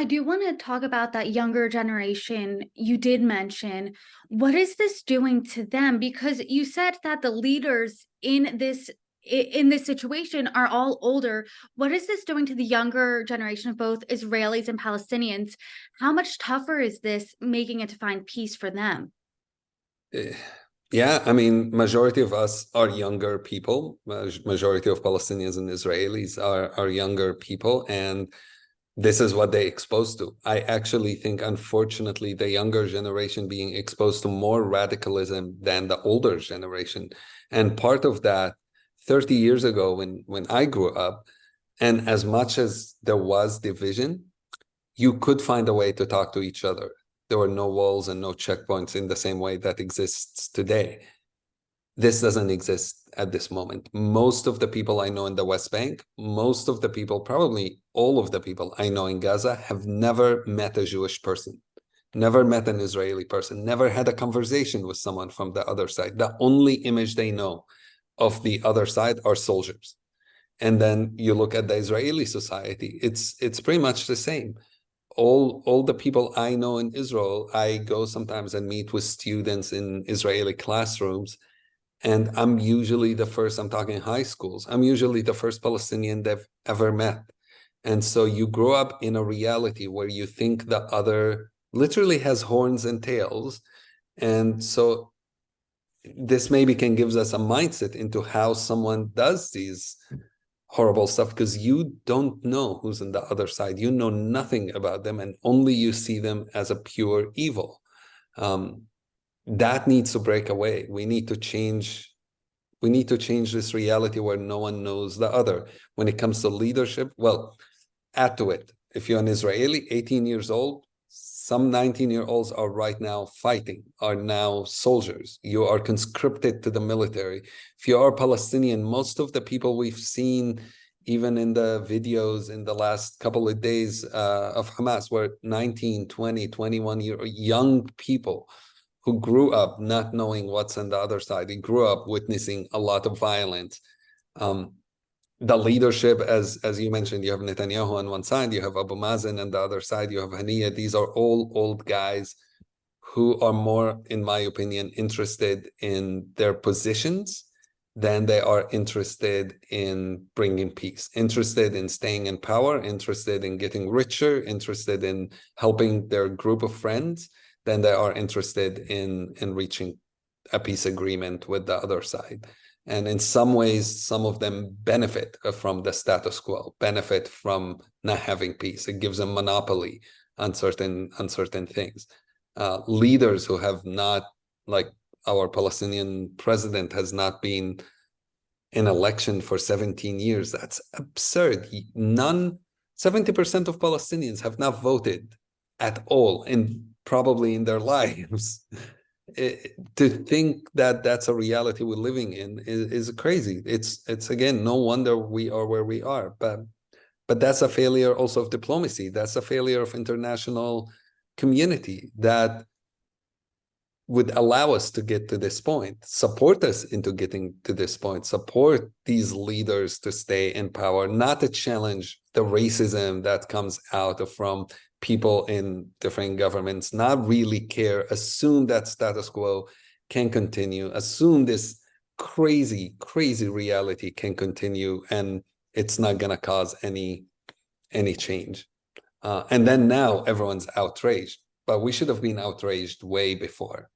I do want to talk about that younger generation you did mention. What is this doing to them? Because you said that the leaders in this situation are all older. What is this doing to the younger generation of both Israelis and Palestinians? How much tougher is this making it to find peace for them? Eh, Yeah, I mean, majority of us are younger people. Majority of Palestinians and Israelis are younger people, and this is what they exposed to. I actually think, unfortunately, the younger generation being exposed to more radicalism than the older generation. And part of that, 30 years ago, when I grew up, and as much as there was division, you could find a way to talk to each other. There were no walls and no checkpoints in the same way that exists today. This doesn't exist at this moment. Most of the people I know in the West Bank, most of the people, probably all of the people I know in Gaza, have never met a Jewish person, never met an Israeli person, never had a conversation with someone from the other side. The only image they know of the other side are soldiers. And then you look at the Israeli society, it's pretty much the same. All the people I know in Israel, I go sometimes and meet with students in Israeli classrooms, and I'm talking high schools, I'm usually the first Palestinian they've ever met. And so you grow up in a reality where you think the other literally has horns and tails. And so this maybe can give us a mindset into how someone does these horrible stuff, because you don't know who's on the other side. You know nothing about them, and only you see them as a pure evil. That needs to break away. We need to change this reality where no one knows the other. When it comes to leadership, well, add to it. If you're an Israeli, 18 years old, some 19-year-olds are right now fighting, are now soldiers. You are conscripted to the military. If you are Palestinian, most of the people we've seen, even in the videos in the last couple of days of Hamas, were 19, 20, 21-year young people who grew up not knowing what's on the other side. They grew up witnessing a lot of violence. The leadership, as you mentioned, you have Netanyahu on one side, you have Abu Mazen on the other side, you have Haniya. These are all old guys who are more, in my opinion, interested in their positions than they are interested in bringing peace, interested in staying in power, interested in getting richer, interested in helping their group of friends, than they are interested in reaching a peace agreement with the other side. And in some ways, some of them benefit from the status quo, benefit from not having peace. It gives them monopoly on certain things. Leaders who have not, like our Palestinian president, has not been in election for 17 years. That's absurd. 70% of Palestinians have not voted at all, probably in their lives. To think that that's a reality we're living in is crazy. It's again, no wonder we are where we are. But that's a failure also of diplomacy. That's a failure of international community that would allow us to get to this point, support us into getting to this point, support these leaders to stay in power, not to challenge the racism that comes out from people in different governments, not really care, assume that status quo can continue, assume this crazy reality can continue, and it's not going to cause any change. And then now everyone's outraged, but we should have been outraged way before.